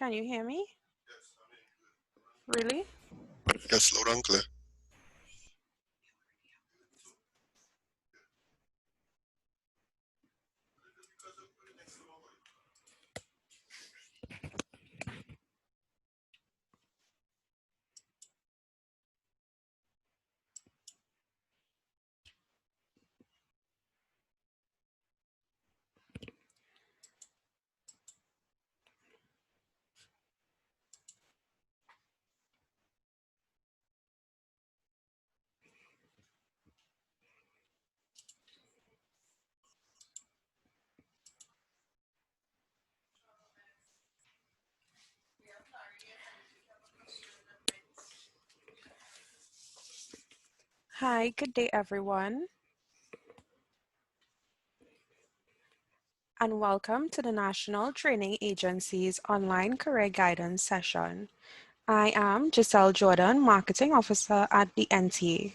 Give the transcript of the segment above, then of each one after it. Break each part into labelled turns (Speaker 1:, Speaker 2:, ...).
Speaker 1: Can you hear me? Really?
Speaker 2: Yes, loud and clear.
Speaker 1: Hi, good day, everyone, and welcome to the National Training Agency's online career guidance session. I am Giselle Jordan, Marketing Officer at the NTA.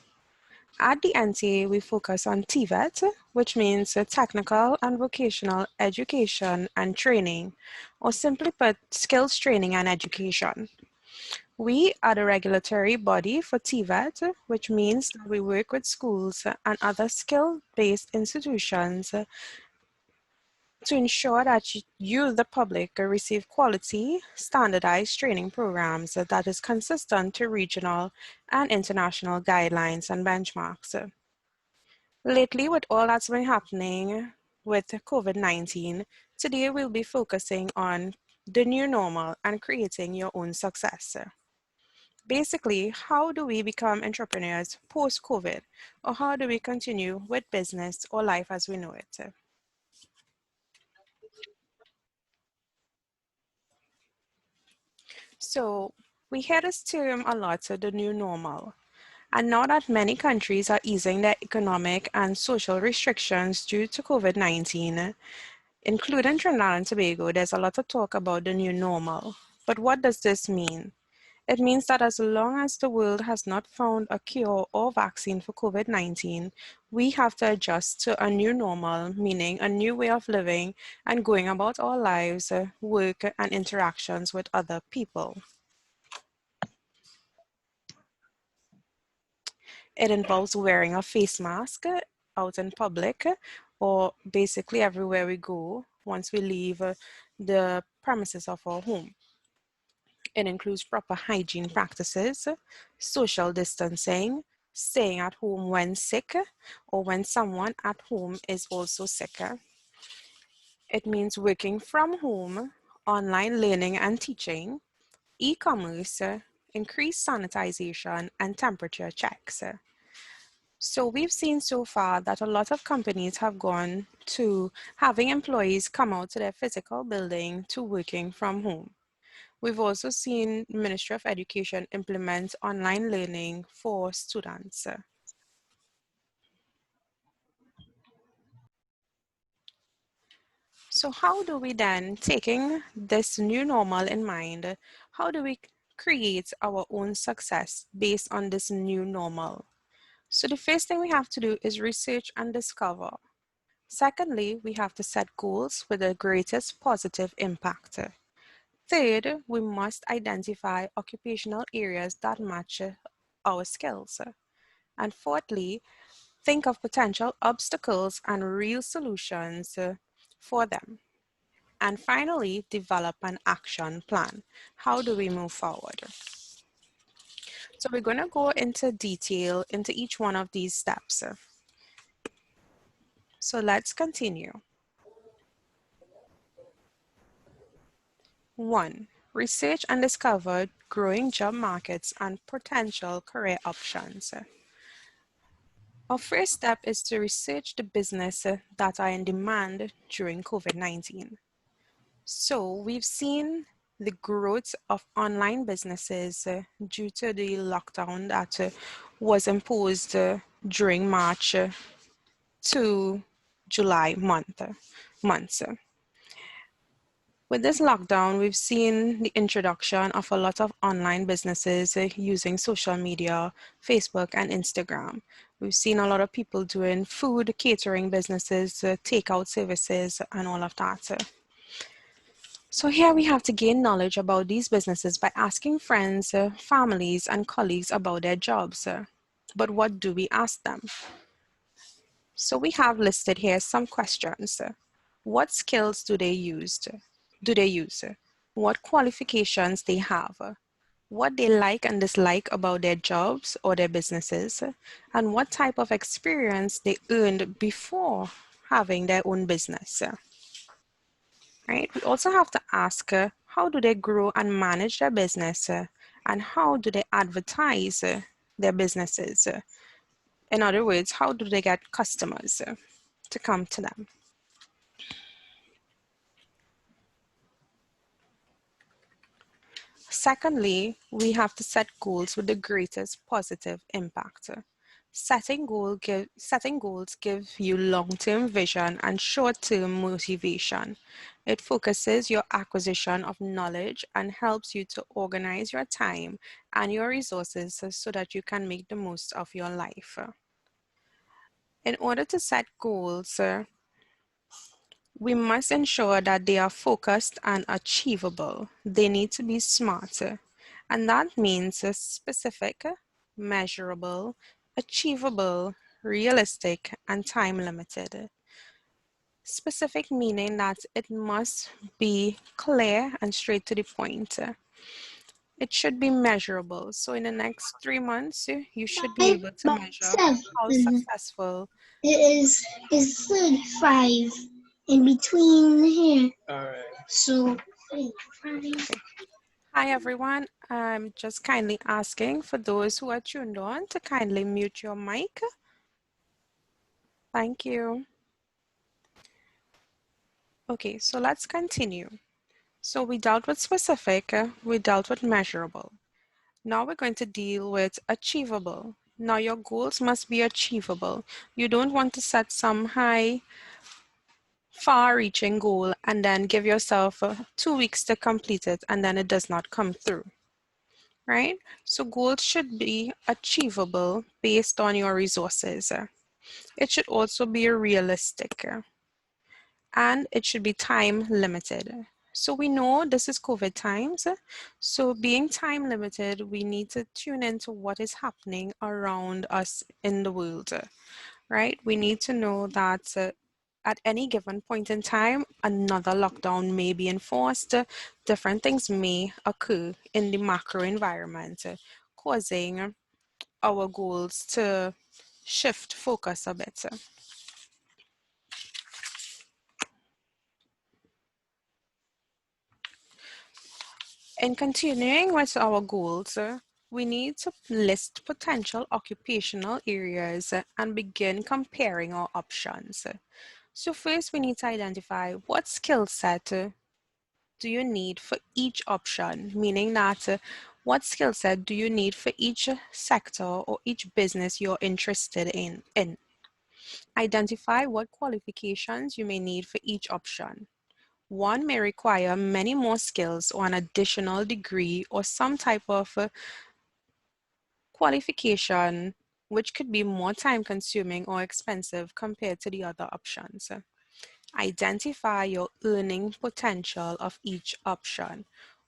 Speaker 1: At the NTA, we focus on TVET, which means Technical and Vocational Education and Training, or simply put, Skills Training and Education. We are the regulatory body for TVET, which means that we work with schools and other skill-based institutions to ensure that you, the public, receive quality, standardized training programs that is consistent to regional and international guidelines and benchmarks. Lately, with all that's been happening with COVID-19, today we'll be focusing on the new normal and creating your own success. Basically, how do we become entrepreneurs post-COVID, or how do we continue with business or life as we know it? So we hear this term a lot, the new normal. And now that many countries are easing their economic and social restrictions due to COVID-19, including Trinidad and Tobago, there's a lot of talk about the new normal. But what does this mean? It means that as long as the world has not found a cure or vaccine for COVID-19, we have to adjust to a new normal, meaning a new way of living and going about our lives, work, and interactions with other people. It involves wearing a face mask out in public or basically everywhere we go once we leave the premises of our home. It includes proper hygiene practices, social distancing, staying at home when sick or when someone at home is also sick. It means working from home, online learning and teaching, e-commerce, increased sanitization and temperature checks. So we've seen so far that a lot of companies have gone to having employees come out to their physical building to working from home. We've also seen Ministry of Education implement online learning for students. So how do we then, taking this new normal in mind, how do we create our own success based on this new normal? So the first thing we have to do is research and discover. Secondly, we have to set goals with the greatest positive impact. Third, we must identify occupational areas that match our skills. And fourthly, think of potential obstacles and real solutions for them. And finally, develop an action plan. How do we move forward? So we're going to go into detail into each one of these steps. So let's continue. 1. Research and discover growing job markets and potential career options. Our first step is to research the business that are in demand during COVID-19. So we've seen the growth of online businesses due to the lockdown that was imposed during March to July months. With this lockdown, we've seen the introduction of a lot of online businesses using social media, Facebook and Instagram. We've seen a lot of people doing food, catering businesses, takeout services, and all of that. So here we have to gain knowledge about these businesses by asking friends, families, and colleagues about their jobs. But what do we ask them? So we have listed here some questions. What skills do they use? What qualifications they have? What they like and dislike about their jobs or their businesses? And what type of experience they earned before having their own business? Right? We also have to ask how do they grow and manage their business, and how do they advertise their businesses? In other words, how do they get customers to come to them? Secondly, we have to set goals with the greatest positive impact. Setting goals give you long-term vision and short-term motivation. It focuses your acquisition of knowledge and helps you to organize your time and your resources so that you can make the most of your life. In order to set goals, we must ensure that they are focused and achievable. They need to be smart, and that means specific, measurable, achievable, realistic, and time limited. Specific meaning that it must be clear and straight to the point. It should be measurable. So in the next 3 months, you should be able to measure how successful.
Speaker 3: Is 35 in between here. So
Speaker 1: Hi everyone, I'm just kindly asking for those who are tuned on to kindly mute your mic. Thank you. Okay, so let's continue. So we dealt with specific, we dealt with measurable. Now we're going to deal with achievable. Now your goals must be achievable. You don't want to set some high, far-reaching goal and then give yourself 2 weeks to complete it and then it does not come through. Right? So goals should be achievable based on your resources. It should also be realistic and it should be time limited. So we know this is COVID times. So being time limited, we need to tune into what is happening around us in the world, right? We need to know that at any given point in time, another lockdown may be enforced. Different things may occur in the macro environment, causing our goals to shift focus a bit. In continuing with our goals, we need to list potential occupational areas and begin comparing our options. So first we need to identify what skill set do you need for each option, meaning that what skill set do you need for each sector or each business you're interested in. Identify what qualifications you may need for each option. One may require many more skills or an additional degree or some type of qualification which could be more time consuming or expensive compared to the other options. Identify your earning potential of each option.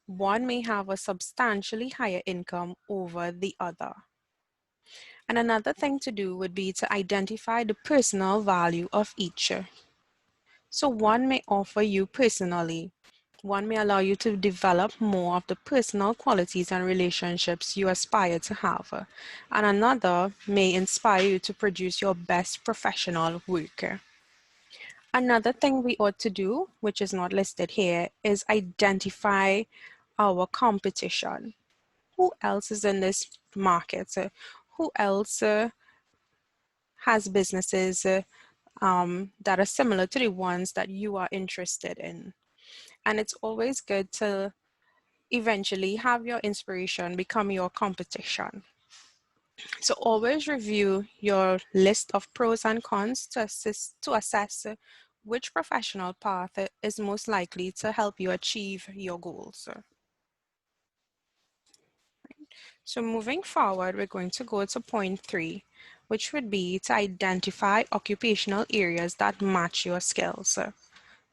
Speaker 1: One may have a substantially higher income over the other. And another thing to do would be to identify the personal value of each. So one may offer you personally. One may allow you to develop more of the personal qualities and relationships you aspire to have. And another may inspire you to produce your best professional work. Another thing we ought to do, which is not listed here, is identify our competition. Who else is in this market? Who else has businesses that are similar to the ones that you are interested in? And it's always good to eventually have your inspiration become your competition. So always review your list of pros and cons to assess which professional path is most likely to help you achieve your goals. So moving forward, we're going to go to point 3, which would be to identify occupational areas that match your skills.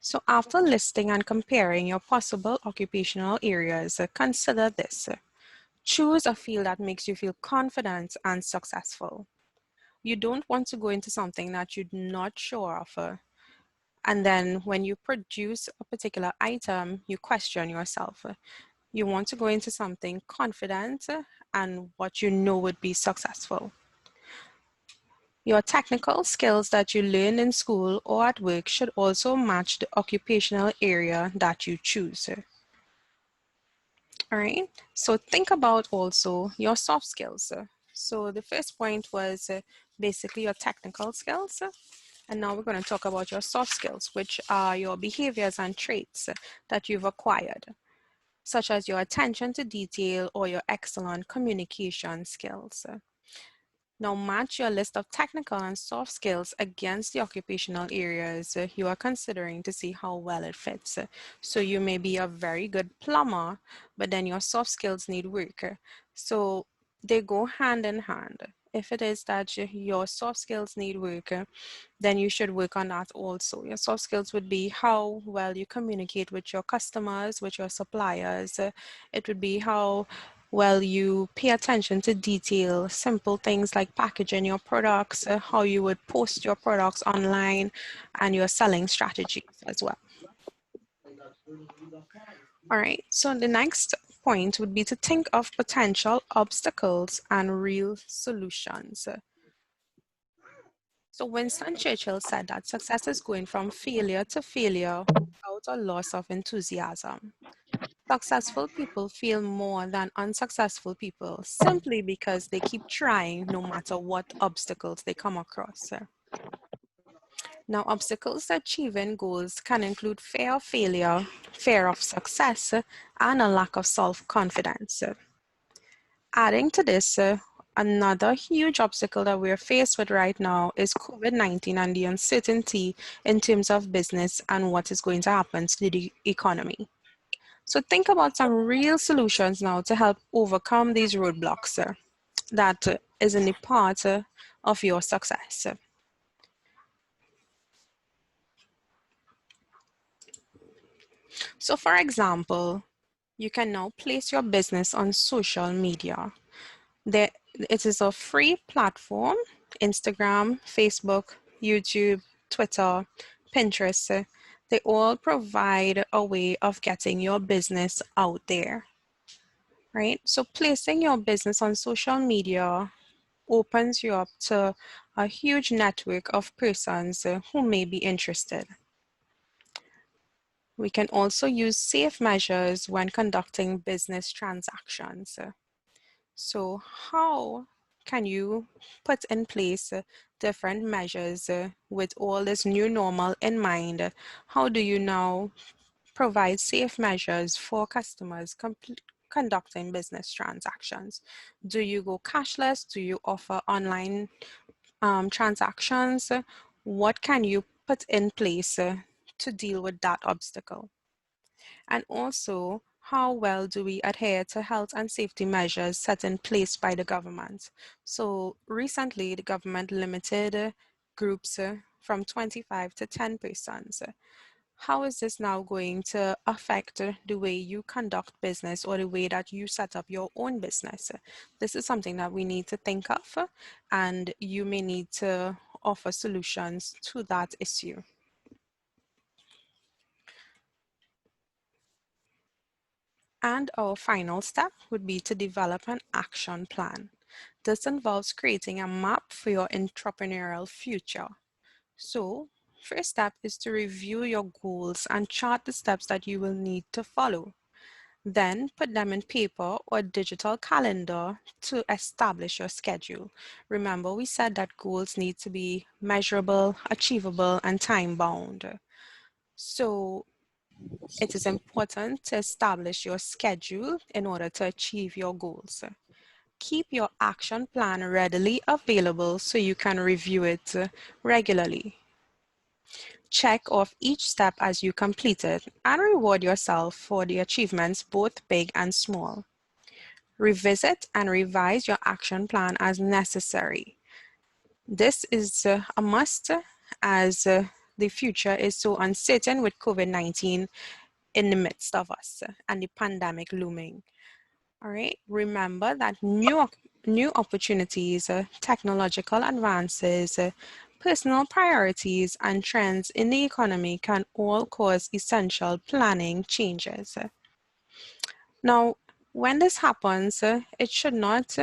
Speaker 1: So after listing and comparing your possible occupational areas, consider this. Choose a field that makes you feel confident and successful. You don't want to go into something that you're not sure of. And then when you produce a particular item, you question yourself. You want to go into something confident and what you know would be successful. Your technical skills that you learn in school or at work should also match the occupational area that you choose. All right, so think about also your soft skills. So the first point was basically your technical skills. And now we're going to talk about your soft skills, which are your behaviors and traits that you've acquired, such as your attention to detail or your excellent communication skills. Now match your list of technical and soft skills against the occupational areas you are considering to see how well it fits. So you may be a very good plumber, but then your soft skills need work. So they go hand in hand. If it is that your soft skills need work, then you should work on that also. Your soft skills would be how well you communicate with your customers, with your suppliers. It would be how well you pay attention to detail, simple things like packaging your products, how you would post your products online, and your selling strategies as well. All right, so the next point would be to think of potential obstacles and real solutions. So Winston Churchill said that success is going from failure to failure without a loss of enthusiasm. Successful people feel more than unsuccessful people simply because they keep trying no matter what obstacles they come across. Now, obstacles to achieving goals can include fear of failure, fear of success, and a lack of self-confidence. Adding to this, another huge obstacle that we're faced with right now is COVID-19 and the uncertainty in terms of business and what is going to happen to the economy. So think about some real solutions now to help overcome these roadblocks that is in the part of your success. So for example, you can now place your business on social media. It is a free platform: Instagram, Facebook, YouTube, Twitter, Pinterest. They all provide a way of getting your business out there, right? So placing your business on social media opens you up to a huge network of persons who may be interested. We can also use safe measures when conducting business transactions. So how can you put in place different measures with all this new normal in mind? How do you now provide safe measures for customers conducting business transactions? Do you go cashless? Do you offer online transactions? What can you put in place to deal with that obstacle? And also, how well do we adhere to health and safety measures set in place by the government? So recently, the government limited groups from 25 to 10 persons. How is this now going to affect the way you conduct business or the way that you set up your own business? This is something that we need to think of, and you may need to offer solutions to that issue. And our final step would be to develop an action plan. This involves creating a map for your entrepreneurial future. So, first step is to review your goals and chart the steps that you will need to follow. Then put them in paper or digital calendar to establish your schedule. Remember, we said that goals need to be measurable, achievable, and time-bound. So it is important to establish your schedule in order to achieve your goals. Keep your action plan readily available so you can review it regularly. Check off each step as you complete it and reward yourself for the achievements, both big and small. Revisit and revise your action plan as necessary. This is a must, as the future is so uncertain with COVID-19 in the midst of us and the pandemic looming. All right, remember that new opportunities, technological advances, personal priorities, and trends in the economy can all cause essential planning changes. Now, when this happens, it should not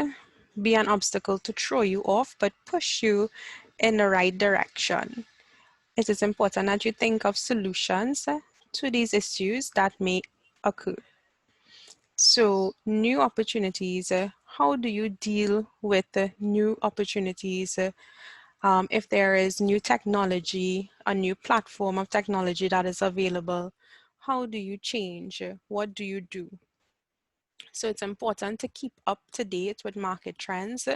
Speaker 1: be an obstacle to throw you off, but push you in the right direction. It is important that you think of solutions to these issues that may occur. So, new opportunities, how do you deal with new opportunities? If there is new technology, a new platform of technology that is available, how do you change? What do you do? So it's important to keep up to date with market trends,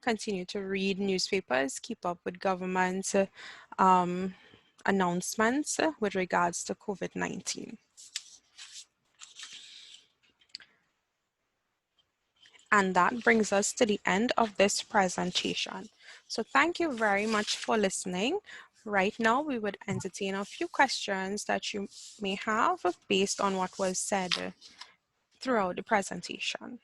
Speaker 1: continue to read newspapers, keep up with government announcements with regards to COVID-19. And that brings us to the end of this presentation. So thank you very much for listening. Right now, we would entertain a few questions that you may have based on what was said throughout the presentation.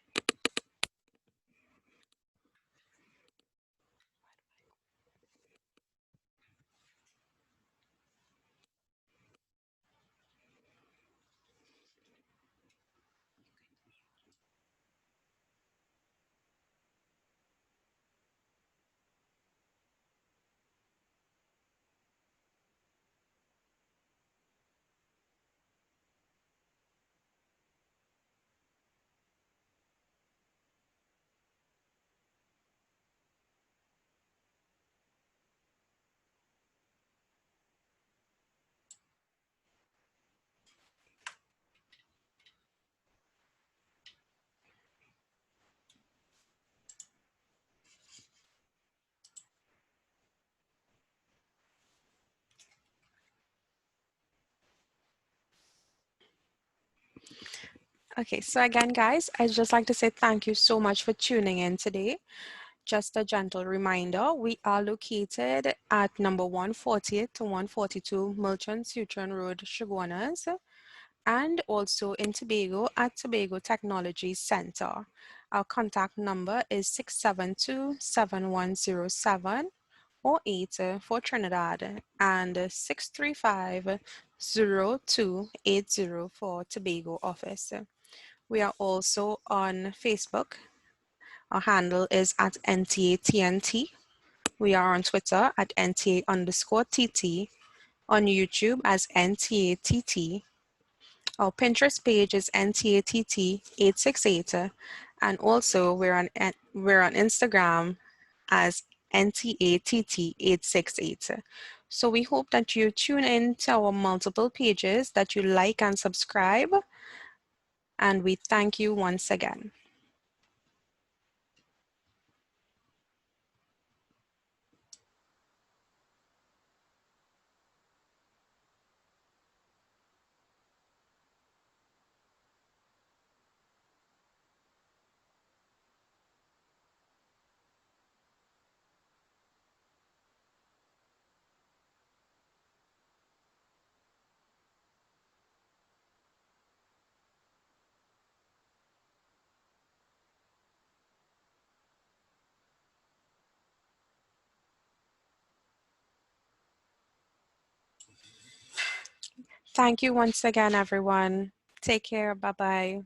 Speaker 1: Okay, so again, guys, I'd just like to say thank you so much for tuning in today. Just a gentle reminder, we are located at number 140 to 142 Merchant Sutron Road, Chaguanas, and also in Tobago at Tobago Technology Center. Our contact number is 672-7107 or 8 for Trinidad and 635-0280 for Tobago office. We are also on Facebook. Our handle is at NTATNT. We are on Twitter at NTA_TT, on YouTube as NTATT. Our Pinterest page is NTATT868, and also we're on Instagram as NTATT868. So we hope that you tune in to our multiple pages, that you like and subscribe, and we thank you once again. Thank you once again, everyone. Take care. Bye-bye.